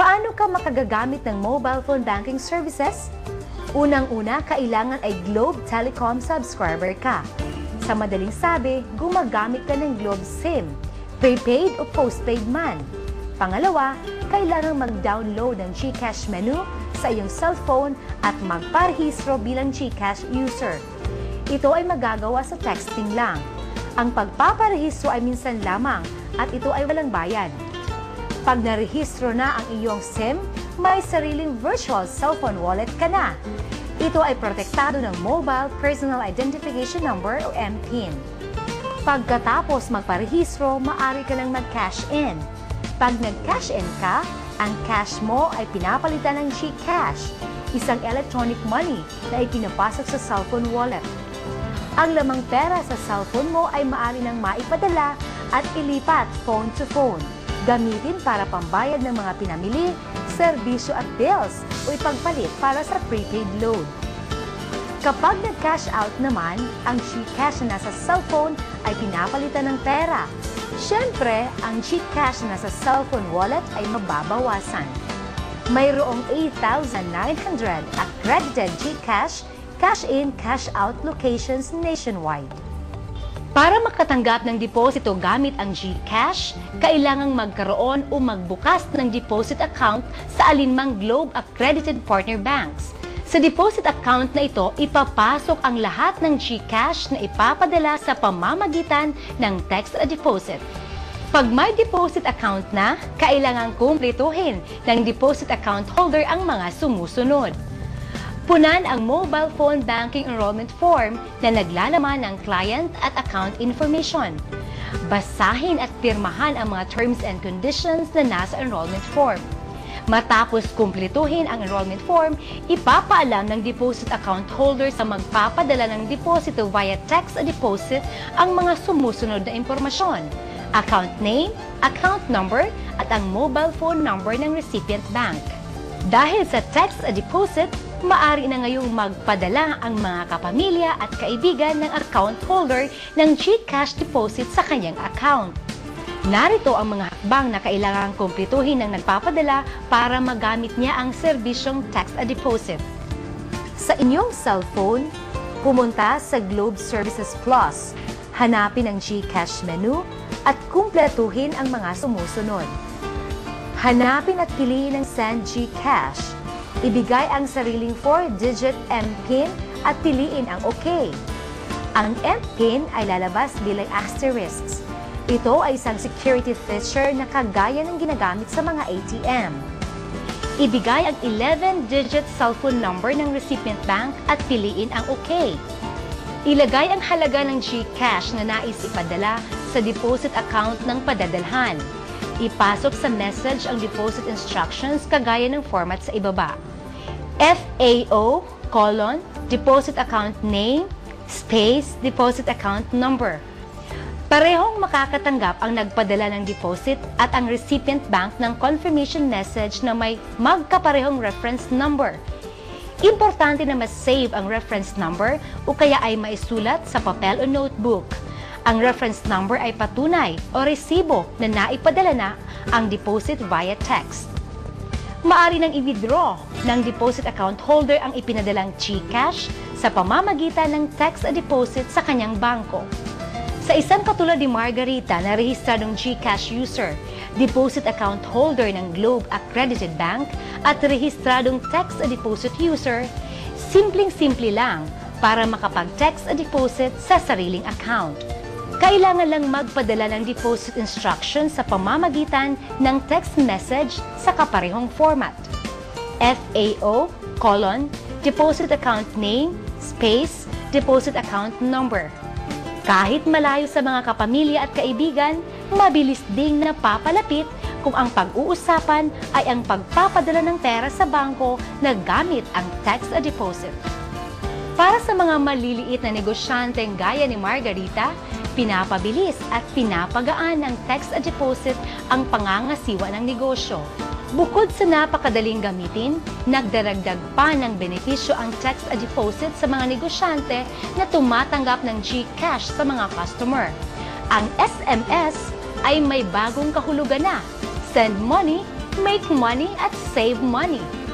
Paano ka makagagamit ng mobile phone banking services? Unang-una, kailangan ay Globe Telecom subscriber ka. Sa madaling sabi, gumagamit ka ng Globe SIM, prepaid o postpaid man. Pangalawa, kailangan mag-download ng GCash menu sa iyong cellphone at magparehistro bilang GCash user. Ito ay magagawa sa texting lang. Ang pagpaparehistro ay minsan lamang at ito ay walang bayad. Pag narehistro na ang iyong SIM, may sariling virtual cellphone wallet ka na. Ito ay protektado ng Mobile Personal Identification Number o MPIN. Pagkatapos magparehistro, maaari ka nang mag-cash in. Pag nag-cash in ka, ang cash mo ay pinapalitan ng GCash, isang electronic money na ipinapasok sa cellphone wallet. Ang lamang pera sa cellphone mo ay maaari nang maipadala at ilipat phone to phone. Gamitin para pambayad ng mga pinamili, serbisyo at bills o ipagpalit para sa prepaid load. Kapag nag-cash out naman, ang GCash na nasa cellphone ay pinapalitan ng pera. Siyempre, ang GCash na nasa cellphone wallet ay mababawasan. Mayroong 8,900 accredited GCash, cash-in, cash-out locations nationwide. Para makatanggap ng deposito gamit ang GCash, kailangang magkaroon o magbukas ng deposit account sa alinmang Globe accredited partner banks. Sa deposit account na ito, ipapasok ang lahat ng GCash na ipapadala sa pamamagitan ng text deposit. Pag may deposit account na, kailangang kumpletuhin ng deposit account holder ang mga sumusunod. Punan ang mobile phone banking enrollment form na naglalaman ng client at account information. Basahin at pirmahan ang mga terms and conditions na nasa enrollment form. Matapos kumpletuhin ang enrollment form, ipapaalam ng deposit account holder sa magpapadala ng deposito via text deposit ang mga sumusunod na impormasyon: account name, account number, at ang mobile phone number ng recipient bank. Dahil sa text deposit, maaari na ngayong magpadala ang mga kapamilya at kaibigan ng account holder ng GCash deposit sa kanyang account. Narito ang mga hakbang na kailangang kumpletuhin ng nagpapadala para magamit niya ang serbisyong text deposit. Sa inyong cellphone, pumunta sa Globe Services Plus, hanapin ang GCash menu at kumpletuhin ang mga sumusunod. Hanapin at piliin ang Send GCash. Ibigay ang sariling 4-digit MPIN at piliin ang OK. Ang MPIN ay lalabas bilang asterisks. Ito ay isang security feature na kagaya ng ginagamit sa mga ATM. Ibigay ang 11-digit cellphone number ng recipient bank at piliin ang OK. Ilagay ang halaga ng GCash na nais ipadala sa deposit account ng padadalhan. Ipasok sa message ang deposit instructions kagaya ng format sa ibaba. FAO, deposit account name, space, deposit account number. Parehong makakatanggap ang nagpadala ng deposit at ang recipient bank ng confirmation message na may magkaparehong reference number. Importante na ma-save ang reference number o kaya ay maisulat sa papel o notebook. Ang reference number ay patunay o resibo na naipadala na ang deposit via text. Maaari nang i-withdraw ng deposit account holder ang ipinadalang GCash sa pamamagitan ng text deposit sa kanyang bangko. Sa isang katulad ni Margarita na rehistradong GCash user, deposit account holder ng Globe accredited bank at rehistradong text deposit user, simpleng-simple lang para makapag-text deposit sa sariling account. Kailangan lang magpadala ng deposit instructions sa pamamagitan ng text message sa kaparehong format. FAO, deposit account name, space, deposit account number. Kahit malayo sa mga kapamilya at kaibigan, mabilis ding napapalapit kung ang pag-uusapan ay ang pagpapadala ng pera sa bangko na gamit ang text deposit. Para sa mga maliliit na negosyanteng gaya ni Margarita, pinapabilis at pinapagaan ng text deposit ang pangangasiwa ng negosyo. Bukod sa napakadaling gamitin, nagdaragdag pa ng benepisyo ang text deposit sa mga negosyante na tumatanggap ng GCash sa mga customer. Ang SMS ay may bagong kahulugan na, send money make money at save money.